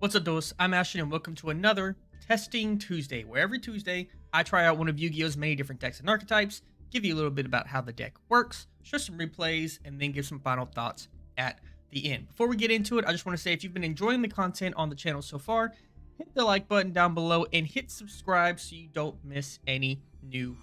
What's up, Dos? I'm Ashton, and welcome to another Testing Tuesday, where every Tuesday I try out one of Yu-Gi-Oh's many different decks and archetypes, give you a little bit about how the deck works, show some replays, and then give some final thoughts at the end. Before we get into it, I just want to say if you've been enjoying the content on the channel so far, hit the like button down below and hit subscribe so you don't miss any new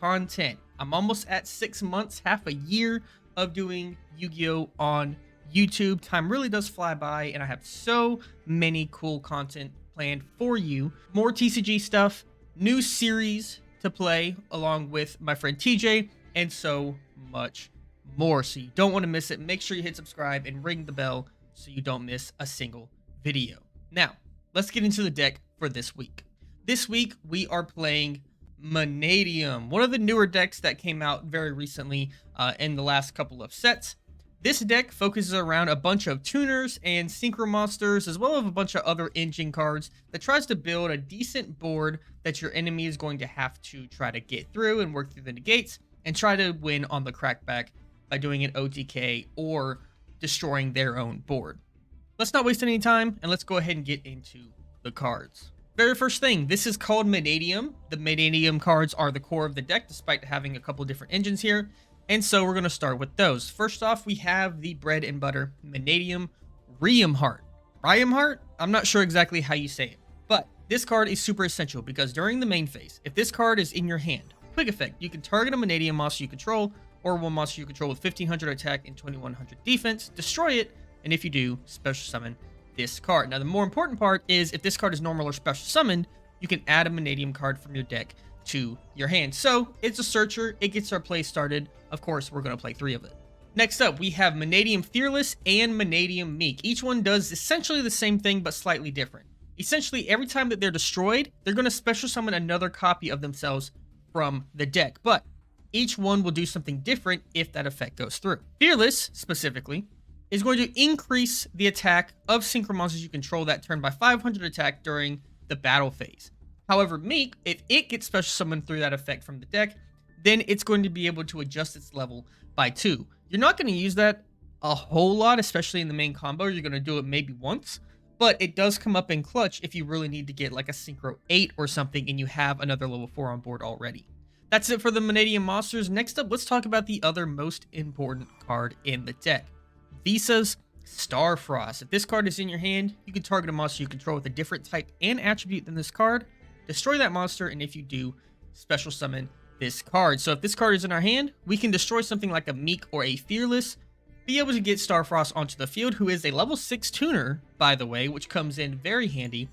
content. I'm almost at 6 months, half a year of doing Yu-Gi-Oh on YouTube. Time really does fly by, and I have so many cool content planned for you. More TCG stuff, new series to play along with my friend TJ, and so much more. So you don't want to miss it. Make sure you hit subscribe and ring the bell so you don't miss a single video. Now, let's get into the deck for this week. This week, we are playing Mannadium, one of the newer decks that came out very recently in the last couple of sets. This deck focuses around a bunch of tuners and synchro monsters, as well as a bunch of other engine cards that tries to build a decent board that your enemy is going to have to try to get through and work through the negates and try to win on the crackback by doing an OTK or destroying their own board. Let's not waste any time, and let's go ahead and get into the cards. Very first thing, this is called Mannadium. The Mannadium cards are the core of the deck, despite having a couple different engines here. And so we're going to start with those. First off, we have the bread and butter Mannadium Heart. Heart? I'm not sure exactly how you say it. But this card is super essential because during the main phase, if this card is in your hand, quick effect, you can target a Mannadium monster you control or one monster you control with 1500 attack and 2100 defense, destroy it, and if you do, special summon this card. Now, the more important part is if this card is normal or special summoned, you can add a Mannadium card from your deck to your hand. So it's a searcher. It gets our play started. Of course, we're going to play 3 of it. Next up, we have Mannadium Fearless and Mannadium Meek. Each one does essentially the same thing, but slightly different. Essentially, every time that they're destroyed, they're going to special summon another copy of themselves from the deck. But each one will do something different if that effect goes through. Fearless, specifically, is going to increase the attack of synchro monsters you control that turn by 500 attack during the battle phase. However, Meek, if it gets special summoned through that effect from the deck, then it's going to be able to adjust its level by 2. You're not going to use that a whole lot, especially in the main combo. You're going to do it maybe once, but it does come up in clutch if you really need to get like a Synchro 8 or something and you have another level 4 on board already. That's it for the Mannadium monsters. Next up, let's talk about the other most important card in the deck, Visa's Starfrost. If this card is in your hand, you can target a monster you control with a different type and attribute than this card, destroy that monster, and if you do, special summon this card. So if this card is in our hand, we can destroy something like a Meek or a Fearless, be able to get Starfrost onto the field, who is a level 6 tuner, by the way, which comes in very handy,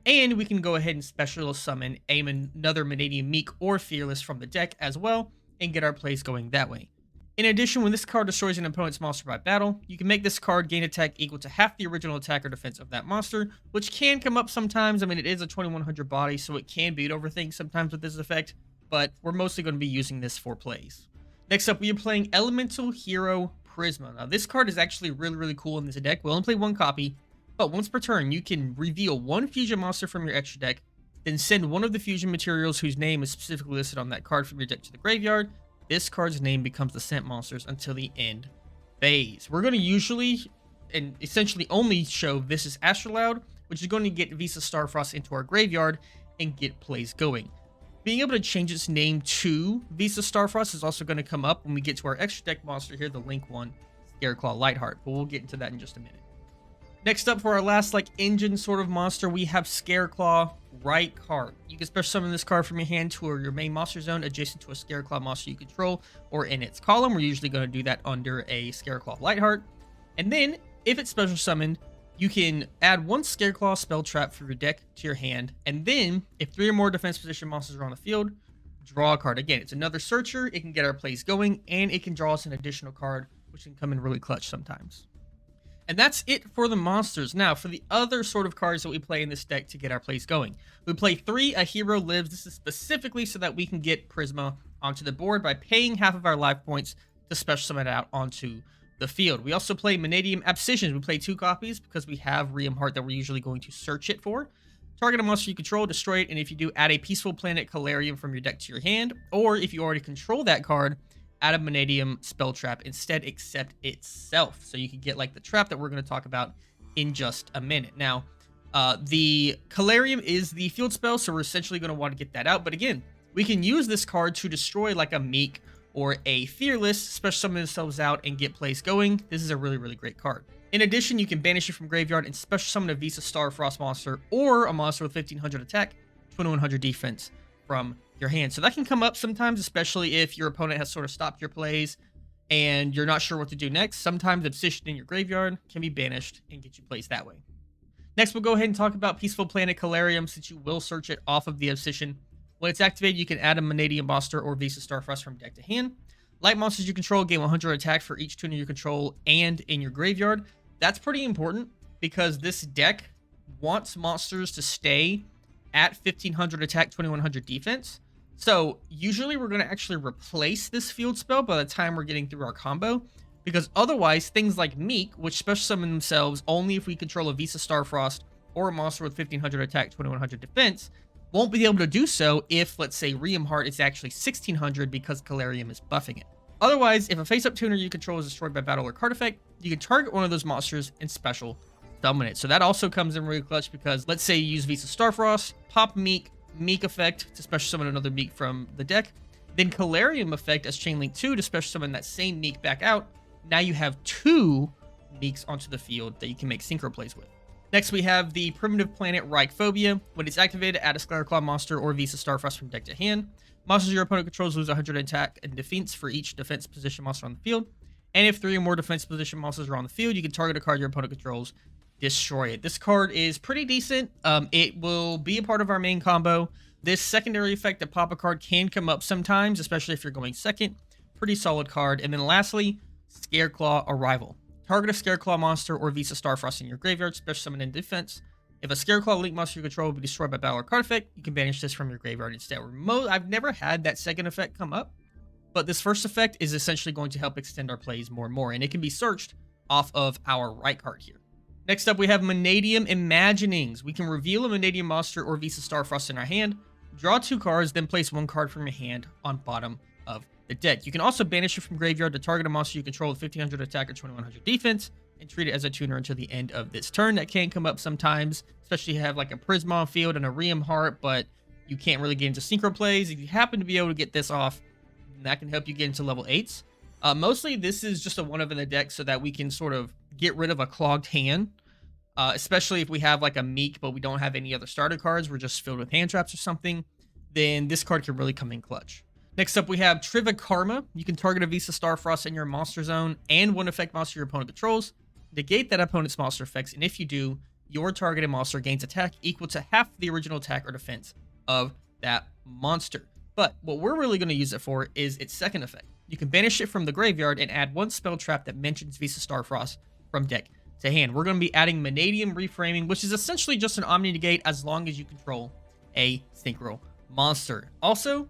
and we can go ahead and special summon another Mannadium Meek or Fearless from the deck as well, and get our plays going that way. In addition, when this card destroys an opponent's monster by battle, you can make this card gain attack equal to half the original attack or defense of that monster, which can come up sometimes. I mean, it is a 2100 body, so it can beat over things sometimes with this effect, but we're mostly going to be using this for plays. Next up, we are playing Elemental Hero Prisma. Now, this card is actually really cool in this deck. We only play 1 copy, but once per turn, you can reveal 1 fusion monster from your extra deck, then send one of the fusion materials whose name is specifically listed on that card from your deck to the graveyard. This card's name becomes the sent monsters until the end phase. We're going to usually and essentially only show Visa's Astrolabe, which is going to get Visa Starfrost into our graveyard and get plays going. Being able to change its name to Visa Starfrost is also going to come up when we get to our extra deck monster here, the Link 1 Scareclaw Lightheart, but we'll get into that in just a minute. Next up, for our last engine sort of monster, we have Scareclaw Lightheart. You can special summon this card from your hand to your main monster zone adjacent to a Scareclaw monster you control or in its column. We're usually going to do that under a Scareclaw Lightheart. And then, if it's special summoned, you can add 1 Scareclaw spell trap from your deck to your hand. And then, if 3 or more defense position monsters are on the field, draw a card. Again, it's another searcher. It can get our plays going, and it can draw us an additional card, which can come in really clutch sometimes. And that's it for the monsters. Now, for the other sort of cards that we play in this deck to get our plays going. We play 3 A Hero Lives. This is specifically so that we can get Prisma onto the board by paying half of our life points to special summon it out onto the field. We also play Mannadium Abscission. We play 2 copies because we have Riem Heart that we're usually going to search it for. Target a monster you control, destroy it, and if you do, add a Peaceful Planet Calarium from your deck to your hand. Or if you already control that card, add a Mannadium spell trap instead, except itself. So you can get like the trap that we're going to talk about in just a minute. Now, The Calarium is the field spell, so we're essentially going to want to get that out. But again, we can use this card to destroy like a Meek or a Fearless, special summon themselves out and get plays going. This is a really, really great card. In addition, you can banish it from graveyard and special summon a Visa Star Frost monster or a monster with 1500 attack, 2100 defense from your hand. So that can come up sometimes, especially if your opponent has sort of stopped your plays and you're not sure what to do next. Sometimes Obsidian in your graveyard can be banished and get you plays that way. Next, we'll go ahead and talk about Peaceful Planet Calarium, since you will search it off of the Obsidian. When it's activated, you can add a Mannadium monster or Visa Starfrost from deck to hand. Light monsters you control gain 100 attack for each tuner you control and in your graveyard. That's pretty important because this deck wants monsters to stay at 1500 attack, 2100 defense. So usually we're going to actually replace this field spell by the time we're getting through our combo, because otherwise things like Meek, which special summon themselves only if we control a Visa Starfrost or a monster with 1500 attack, 2100 defense, won't be able to do so if, let's say, Riem Heart is actually 1600 because Calarium is buffing it. Otherwise, if a face-up tuner you control is destroyed by battle or card effect, you can target one of those monsters and special summon it. So that also comes in really clutch because let's say you use Visa Starfrost, pop Meek, Meek effect to special summon another Meek from the deck, then Calarium effect as Chain Link 2 to special summon that same Meek back out. Now you have 2 Meeks onto the field that you can make synchro plays with. Next, we have the Primitive Planet Reichphobia. When it's activated, add a Scatterclaw monster or Visa Starfrost from deck to hand. Monsters your opponent controls lose 100 attack and defense for each defense position monster on the field. And if 3 or more defense position monsters are on the field, you can target a card your opponent controls, destroy it. This card is pretty decent. It will be a part of our main combo. This secondary effect to pop a card can come up sometimes, especially if you're going second. Pretty solid card. And then lastly, Scareclaw Arrival. Target a Scareclaw monster or Visa Starfrost in your graveyard, special summon in defense. If a Scareclaw Link monster you control will be destroyed by battle or card effect, you can banish this from your graveyard instead. I've never had that second effect come up, but this first effect is essentially going to help extend our plays more and more, and it can be searched off of our right card here. Next up, we have Mannadium Imaginings. We can reveal a Mannadium monster or Visa Starfrost in our hand, draw 2 cards, then place 1 card from your hand on bottom of the deck. You can also banish it from graveyard to target a monster you control with 1500 attack or 2100 defense and treat it as a tuner until the end of this turn. That can come up sometimes, especially if you have like a Prisma on field and a Riem Heart, but you can't really get into synchro plays. If you happen to be able to get this off, that can help you get into level 8s. Mostly this is just a one of in the deck so that we can sort of get rid of a clogged hand, especially if we have like a Meek but we don't have any other starter cards, we're just filled with hand traps or something, then this card can really come in clutch. Next up, we have Trivikarma. You can target a Visa Starfrost in your monster zone and 1 effect monster your opponent controls. Negate that opponent's monster effects, and if you do, your targeted monster gains attack equal to half the original attack or defense of that monster. But what we're really going to use it for is its second effect. You can banish it from the graveyard and add 1 spell trap that mentions Visa Starfrost from deck to hand. We're going to be adding Mannadium Reframing, which is essentially just an Omni Negate as long as you control a synchro monster. Also,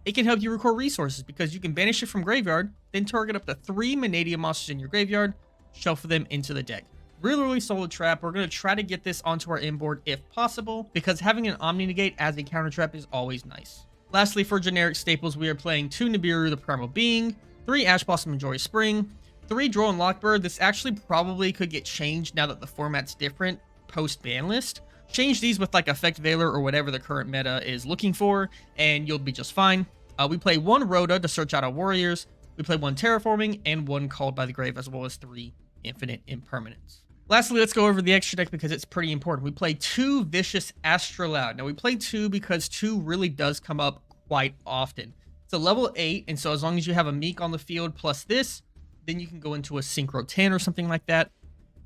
it can help you record resources because you can banish it from graveyard, then target up to 3 Mannadium monsters in your graveyard, shuffle them into the deck. Really, really solid trap. We're going to try to get this onto our end board if possible, because having an Omni Negate as a counter trap is always nice. Lastly, for generic staples, we are playing 2 Nibiru, the Primal Being, 3 Ash Blossom and Joyous Spring, 3 Droll and Lockbird. This actually probably could get changed now that the format's different post-banlist. Change these with like Effect Veiler or whatever the current meta is looking for, and you'll be just fine. We play 1 Rhoda to search out our warriors. We play 1 Terraforming and 1 Called by the Grave, as well as 3 Infinite Impermanence. Lastly, let's go over the extra deck because it's pretty important. We play 2 Vicious Astrolaud. Now, we play 2 because 2 really does come up quite often. It's a level 8, and so as long as you have a Meek on the field plus this, then you can go into a Synchro 10 or something like that.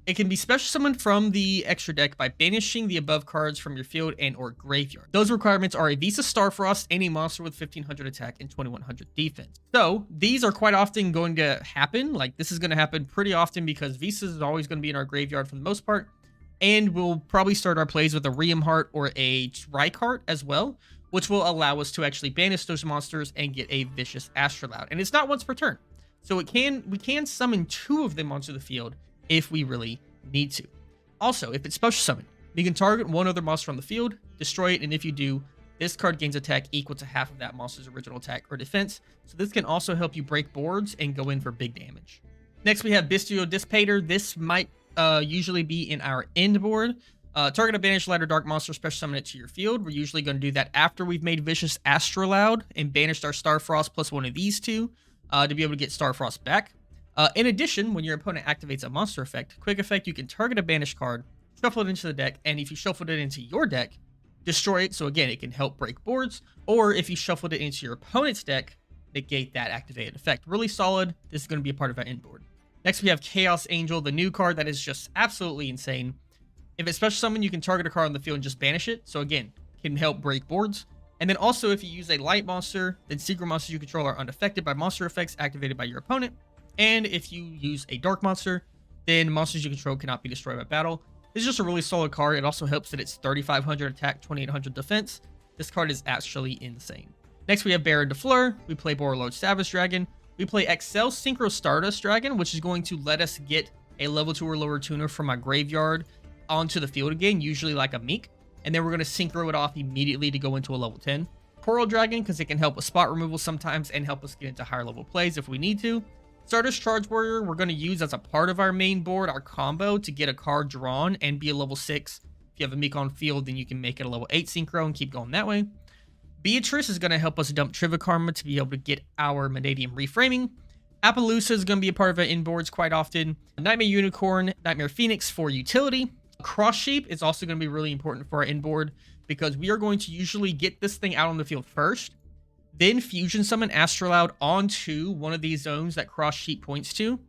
It can be special summoned from the extra deck by banishing the above cards from your field and or graveyard. Those requirements are a Visa Starfrost, any monster with 1500 attack and 2100 defense. So these are quite often going to happen. Like this is going to happen pretty often because Visa is always going to be in our graveyard for the most part. And we'll probably start our plays with a Riem Heart or a Trike Heart as well, which will allow us to actually banish those monsters and get a Vicious Astrolaud. And it's not once per turn. So we can summon 2 of them onto the field if we really need to. Also, if it's special summoned, you can target 1 other monster on the field, destroy it, and if you do, this card gains attack equal to half of that monster's original attack or defense. So this can also help you break boards and go in for big damage. Next, we have Bestial Dissipator. This might usually be in our end board. Target a banished light or dark monster, special summon it to your field. We're usually going to do that after we've made Vicious Astrolaud and banished our Starfrost plus one of these two to be able to get Starfrost back. In addition, when your opponent activates a monster effect, quick effect, you can target a banished card, shuffle it into the deck, and if you shuffled it into your deck, destroy it. So again, it can help break boards, or if you shuffled it into your opponent's deck, negate that activated effect. Really solid. This is going to be a part of our end board. Next, we have Chaos Angel, the new card that is just absolutely insane. If it's special summon, you can target a card on the field and just banish it. So again, can help break boards. And then also, if you use a light monster, then secret monsters you control are unaffected by monster effects activated by your opponent. And if you use a dark monster, then monsters you control cannot be destroyed by battle. It's just a really solid card. It also helps that it's 3,500 attack, 2,800 defense. This card is actually insane. Next, we have Baron de Fleur. We play Borreload Savage Dragon. We play Excel Synchro Stardust Dragon, which is going to let us get a level 2 or lower tuner from my graveyard onto the field again, usually like a Meek. And then we're going to synchro it off immediately to go into a level 10. Coral Dragon, because it can help with spot removal sometimes and help us get into higher level plays if we need to. Stardust Charge Warrior, we're going to use as a part of our main board, our combo, to get a card drawn and be a level 6. If you have a Meek on field, then you can make it a level 8 synchro and keep going that way. Beatrice is going to help us dump Trivia Karma to be able to get our Mannadium reframing. Appaloosa is going to be a part of our inboards quite often. Nightmare Unicorn, Nightmare Phoenix for utility. Cross Sheep is also going to be really important for our inboard because we are going to usually get this thing out on the field first, then Fusion Summon Astrolaud onto one of these zones that Cross Sheep points to.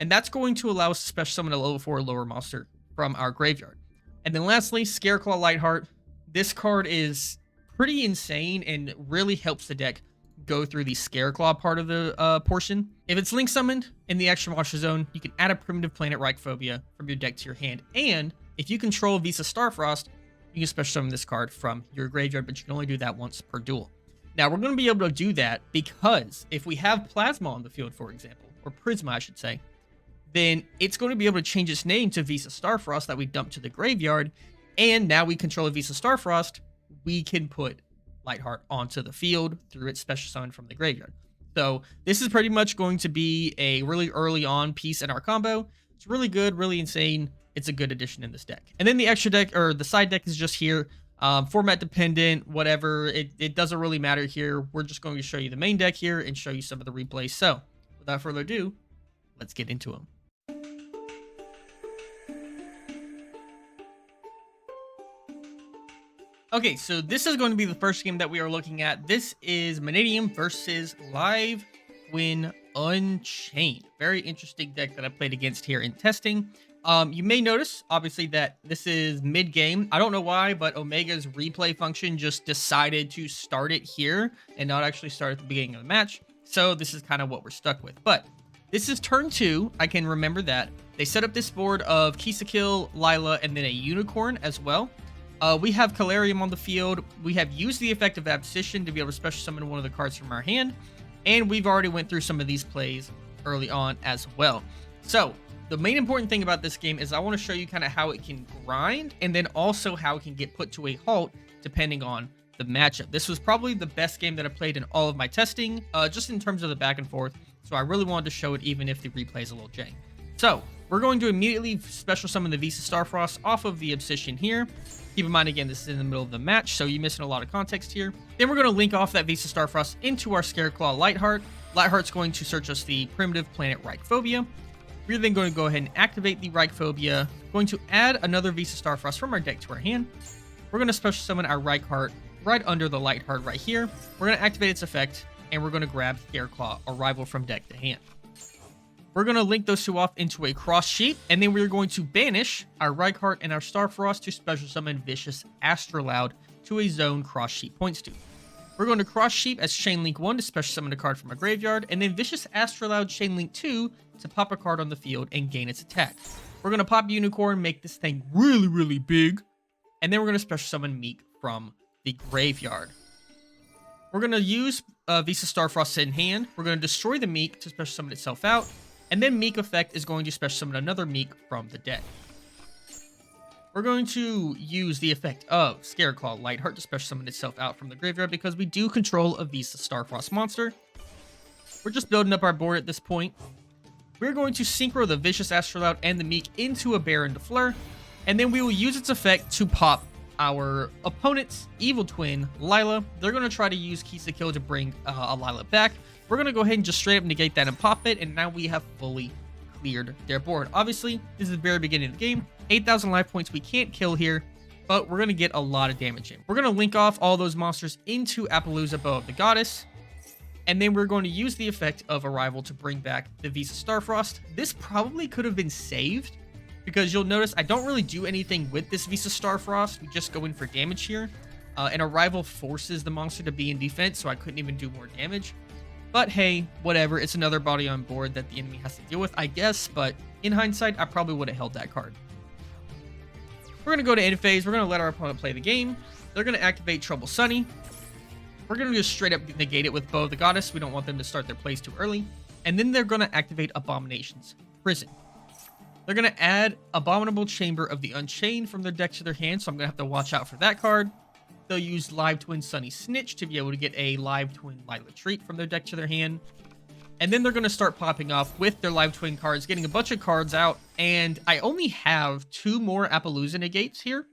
And that's going to allow us to special summon a level 4 or lower monster from our graveyard. And then lastly, Scareclaw Lightheart. This card is pretty insane and really helps the deck go through the Scareclaw part of the portion. If it's link summoned in the extra monster zone, you can add a primitive planet Reichphobia from your deck to your hand. And if you control Visa Starfrost, you can special summon this card from your graveyard, but you can only do that once per duel. Now, we're going to be able to do that because if we have Plasma on the field, for example, or Prisma, I should say, then it's going to be able to change its name to Visa Starfrost that we dumped to the graveyard. And now we control a Visa Starfrost, we can put Lightheart onto the field through its special summon from the graveyard. So this is pretty much going to be a really early on piece in our combo. It's really good, really insane. It's a good addition in this deck. And then the extra deck, or the side deck, is just here. Format dependent, whatever. It doesn't really matter here. We're just going to show you the main deck here and show you some of the replays. So without further ado, let's get into them. Okay, so this is going to be the first game that we are looking at. This is Mannadium versus Live Twin Unchained. Very interesting deck that I played against here in testing. You may notice, obviously, that this is mid-game. I don't know why, but Omega's replay function just decided to start it here and not actually start at the beginning of the match. So this is kind of what we're stuck with. But this is turn 2. I can remember that. They set up this board of Kisakil, Lila, and then a Unicorn as well. We have Calarium on the field. We have used the effect of Abscission to be able to special summon one of the cards from our hand. And we've already went through some of these plays early on as well. So the main important thing about this game is I want to show you kind of how it can grind and then also how it can get put to a halt depending on the matchup. This was probably the best game that I played in all of my testing, just in terms of the back and forth. So I really wanted to show it even if the replay is a little jank. So we're going to immediately special summon the Visa Starfrost off of the Abscission here. Keep in mind, again, this is in the middle of the match, so you're missing a lot of context here. Then we're going to link off that Visa Starfrost into our Scareclaw Lightheart. Lightheart's going to search us the primitive planet Reichphobia. We're then going to go ahead and activate the Reichphobia. Going to add another Visa Starfrost from our deck to our hand. We're going to special summon our Reichheart right under the Lightheart right here. We're going to activate its effect, and we're going to grab Scareclaw Arrival from deck to hand. We're going to link those two off into a cross sheet, and then we're going to banish our Reichheart and our Starfrost to special summon Vicious Astrolaud to a zone cross sheet points to. We're going to cross sheet as Chain Link 1 to special summon a card from our graveyard, and then Vicious Astrolaud Chain Link 2 to pop a card on the field and gain its attack. We're going to pop Unicorn, make this thing really, really big, and then we're going to special summon Meek from the graveyard. We're going to use Visa Starfrost in hand. We're going to destroy the Meek to special summon itself out. And then Meek effect is going to special summon another Meek from the deck. We're going to use the effect of Scareclaw Lightheart to special summon itself out from the graveyard because we do control a Visa Starfrost monster. We're just building up our board at this point. We're going to synchro the Vicious Astrolaud and the Meek into a Baron de Fleur. And then we will use its effect to pop our opponent's evil twin, Lila. They're going to try to use Kisa Kill to bring a Lila back. We're going to go ahead and just straight up negate that and pop it, and now we have fully cleared their board. Obviously, this is the very beginning of the game. 8,000 life points we can't kill here, but we're going to get a lot of damage in. We're going to link off all those monsters into Appaloosa, Bow of the Goddess, and then we're going to use the effect of Arrival to bring back the Visa Starfrost. This probably could have been saved, because you'll notice I don't really do anything with this Visa Starfrost. We just go in for damage here. And Arrival forces the monster to be in defense, so I couldn't even do more damage. But hey, whatever. It's another body on board that the enemy has to deal with, I guess. But in hindsight, I probably would have held that card. We're going to go to end phase. We're going to let our opponent play the game. They're going to activate Trouble Sunny. We're going to just straight up negate it with Bow of the Goddess. We don't want them to start their plays too early. And then they're going to activate Abomination's Prison. They're going to add Abominable Chamber of the Unchained from their deck to their hand, so I'm going to have to watch out for that card. They'll use Live Twin Sunny Snitch to be able to get a Live Twin Lila Treat from their deck to their hand. And then they're going to start popping off with their Live Twin cards, getting a bunch of cards out. And I only have 2 more Appaloosa negates here,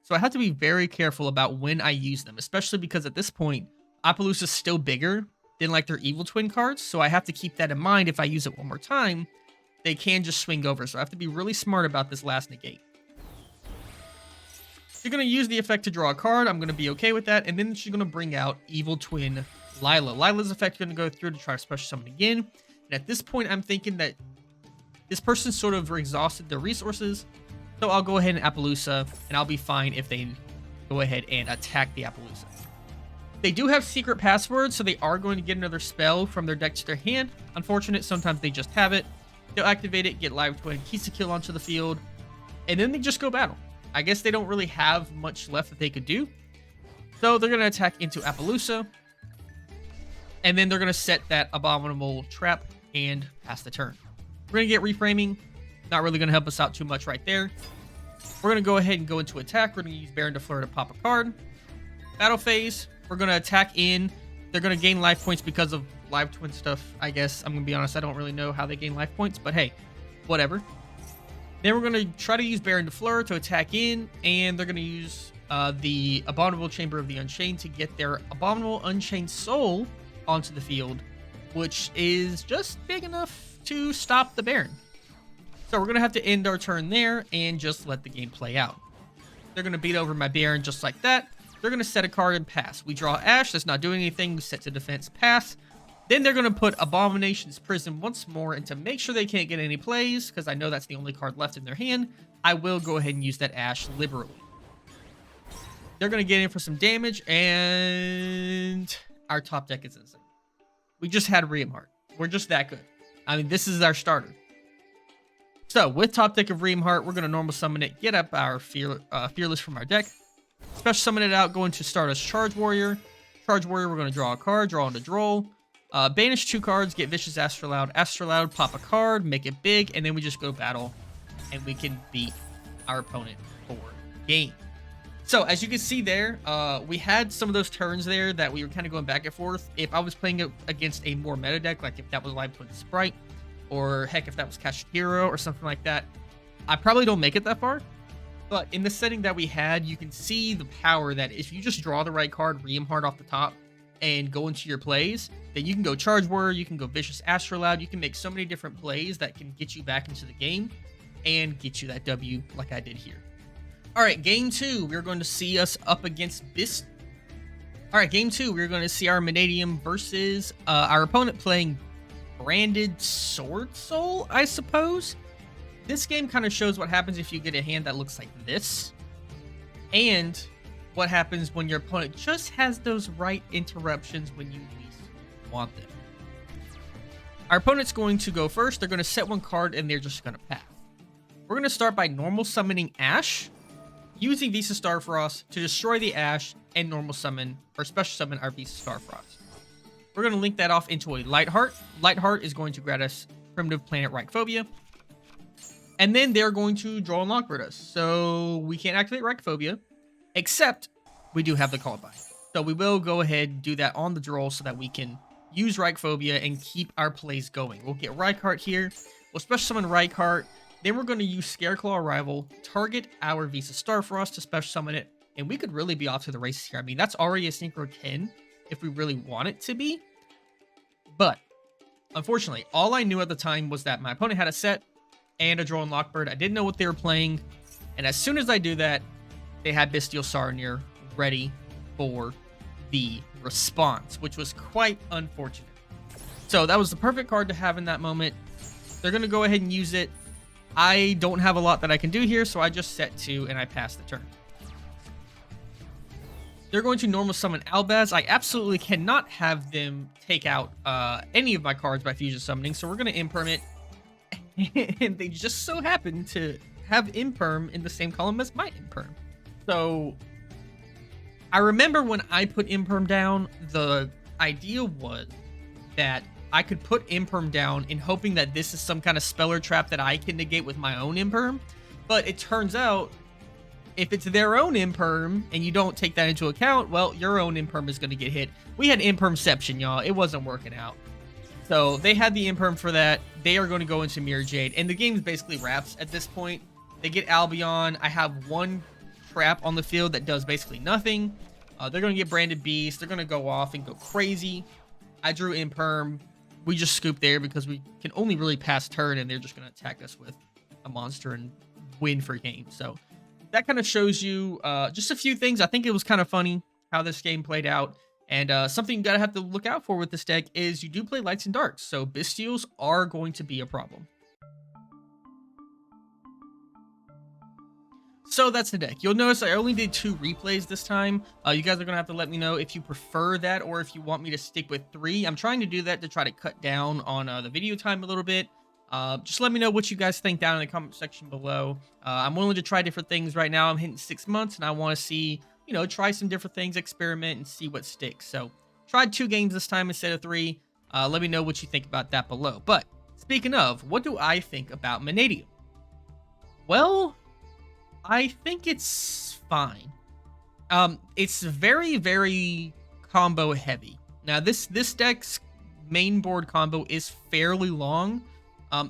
so I have to be very careful about when I use them, especially because at this point, Appaloosa is still bigger than like their Evil Twin cards, so I have to keep that in mind. If I use it one more time, they can just swing over, so I have to be really smart about this last negate. You're going to use the effect to draw a card. I'm going to be okay with that, and then she's going to bring out Evil Twin Lila. Lila's effect is going to go through to try to special summon again, and at this point, I'm thinking that this person sort of exhausted their resources, so I'll go ahead and Appaloosa, and I'll be fine if they go ahead and attack the Appaloosa. They do have secret passwords, so they are going to get another spell from their deck to their hand. Unfortunate, sometimes they just have it. They'll activate it, get Live Twin, Kisa Kill onto the field, and then they just go battle. I guess they don't really have much left that they could do. So they're going to attack into Appaloosa, and then they're going to set that Abominable Trap and pass the turn. We're going to get Reframing. Not really going to help us out too much right there. We're going to go ahead and go into attack. We're going to use Baron de Fleur to pop a card. Battle phase. We're going to attack in. They're going to gain life points because of Live Twin stuff, I guess. I'm going to be honest, I don't really know how they gain life points, but hey, whatever. Then we're going to try to use Baron de Fleur to attack in, and they're going to use the Abominable Chamber of the Unchained to get their Abominable Unchained Soul onto the field, which is just big enough to stop the Baron. So we're going to have to end our turn there and just let the game play out. They're going to beat over my Baron just like that. They're going to set a card and pass. We draw Ash. That's not doing anything. We set to defense, pass. Then they're going to put Abomination's Prison once more, and to make sure they can't get any plays, because I know that's the only card left in their hand, I will go ahead and use that Ash liberally. They're going to get in for some damage, and our top deck is insane. We just had Reamheart. We're just that good. I mean, this is our starter. So, with top deck of Reamheart, we're going to normal summon it, get up our Fearless from our deck, special summon it out, go into Stardust Charge Warrior. Charge Warrior, we're going to draw a card, draw on the droll. Banish 2 cards, get Vicious Astrolaud, pop a card, make it big, and then we just go battle, and we can beat our opponent for game. So, as you can see there, we had some of those turns there that we were kind of going back and forth. If I was playing it against a more meta deck, like if that was Live Twin Sprite, or heck, if that was Cash Hero or something like that, I probably don't make it that far. But in the setting that we had, you can see the power that if you just draw the right card, Reamheart off the top, and go into your plays, then you can go Charge Warrior, you can go Vicious Astrolaud, you can make so many different plays that can get you back into the game and get you that W like I did here. All right, game 2, we're going to see us up against this. All right, game 2, we're going to see our Mannadium versus our opponent playing Branded Sword Soul, I suppose. This game kind of shows what happens if you get a hand that looks like this, and what happens when your opponent just has those right interruptions when you least want them. Our opponent's going to go first. They're going to set 1 card, and they're just going to pass. We're going to start by normal summoning Ash, using Visa Starfrost to destroy the Ash and normal summon, or special summon our Visa Starfrost. We're going to link that off into a Lightheart. Lightheart is going to grant us Primitive Planet Reichphobia. And then they're going to draw and lockbird us. So we can't activate Reichphobia, except we do have the Call by. So we will go ahead and do that on the draw so that we can use Reichphobia and keep our plays going. We'll get Reichheart here. We'll special summon Reichheart. Then we're going to use Scareclaw Arrival, target our Visa Starfrost to special summon it, and we could really be off to the races here. I mean, that's already a Synchro 10 if we really want it to be. But, unfortunately, all I knew at the time was that my opponent had a set and a Drone Lockbird. I didn't know what they were playing, and as soon as I do that, they had Bystial Saronir ready for the response, which was quite unfortunate. So that was the perfect card to have in that moment. They're going to go ahead and use it. I don't have a lot that I can do here, so I just set 2 and I pass the turn. They're going to normal summon Albaz. I absolutely cannot have them take out any of my cards by fusion summoning, so we're going to imperm it. And they just so happen to have imperm in the same column as my imperm. So I remember when I put imperm down, the idea was that I could put imperm down in hoping that this is some kind of speller trap that I can negate with my own imperm. But it turns out, if it's their own imperm and you don't take that into account, well, your own imperm is going to get hit. We had impermception, y'all. It wasn't working out. So they had the imperm for that. They are going to go into Mirror Jade, and the game basically wraps at this point. They get Albion. I have one trap on the field that does basically nothing. They're going to get Branded Beast. They're going to go off and go crazy. I drew imperm. We just scoop there because we can only really pass turn, and they're just going to attack us with a monster and win for game. So that kind of shows you just a few things. I think it was kind of funny how this game played out. And something you got to have to look out for with this deck is you do play lights and darks. So Bystials are going to be a problem. So that's the deck. You'll notice I only did 2 replays this time. You guys are going to have to let me know if you prefer that or if you want me to stick with 3. I'm trying to do that to try to cut down on the video time a little bit. Just let me know what you guys think down in the comment section below. I'm willing to try different things right now. I'm hitting 6 months and I want to see, you know, try some different things, experiment and see what sticks. So tried 2 games this time instead of 3. Let me know what you think about that below. But speaking of, what do I think about Mannadium? Well, I think it's fine. It's very, very combo heavy. Now, this deck's main board combo is fairly long.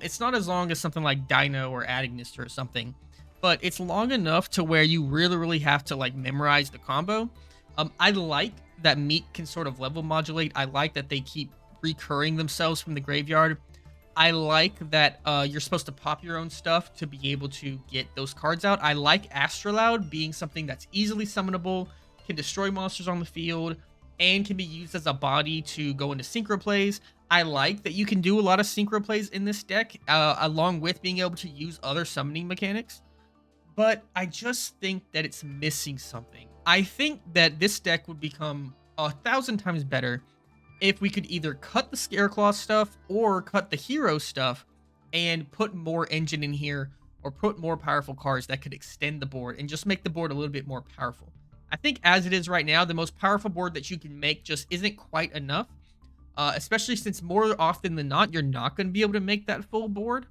It's not as long as something like Dino or Agnes or something, but it's long enough to where you really, really have to like memorize the combo. I like that Meek can sort of level modulate. I like that they keep recurring themselves from the graveyard. I like that you're supposed to pop your own stuff to be able to get those cards out. I like Astrolaud being something that's easily summonable, can destroy monsters on the field, and can be used as a body to go into synchro plays. I like that you can do a lot of synchro plays in this deck, along with being able to use other summoning mechanics. But I just think that it's missing something. I think that this deck would become 1,000 times better if we could either cut the Scareclaw stuff or cut the hero stuff and put more engine in here or put more powerful cards that could extend the board and just make the board a little bit more powerful. I think as it is right now, the most powerful board that you can make just isn't quite enough, especially since more often than not, you're not going to be able to make that full board.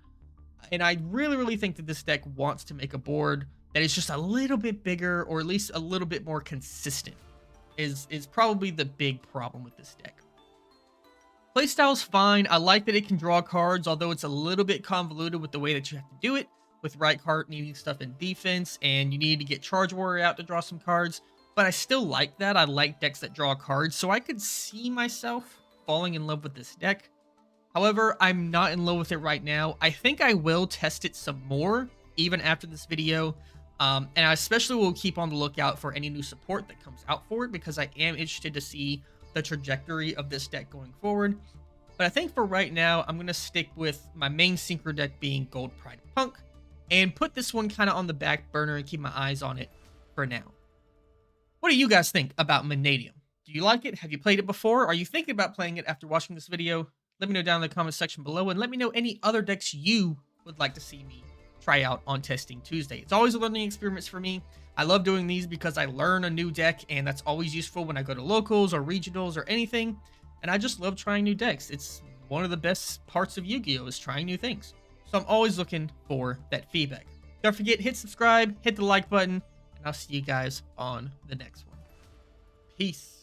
And I really, really think that this deck wants to make a board that is just a little bit bigger or at least a little bit more consistent is probably the big problem with this deck. Playstyle's fine. I like that it can draw cards, although it's a little bit convoluted with the way that you have to do it, with right card needing stuff in defense, and you need to get Charge Warrior out to draw some cards. But I still like that. I like decks that draw cards, so I could see myself falling in love with this deck. However, I'm not in love with it right now. I think I will test it some more, even after this video. And I especially will keep on the lookout for any new support that comes out for it, because I am interested to see the trajectory of this deck going forward. But I think for right now, I'm going to stick with my main synchro deck being Gold Pride Punk, and put this one kind of on the back burner and keep my eyes on it for now. What do you guys think about Mannadium? Do you like it? Have you played it before? Are you thinking about playing it after watching this video? Let me know down in the comment section below, and let me know any other decks you would like to see me try out on Testing Tuesday. It's always a learning experience for me. I love doing these because I learn a new deck, and that's always useful when I go to locals or regionals or anything. And I just love trying new decks. It's one of the best parts of Yu-Gi-Oh! Is trying new things. So I'm always looking for that feedback. Don't forget, hit subscribe, hit the like button, and I'll see you guys on the next one. Peace.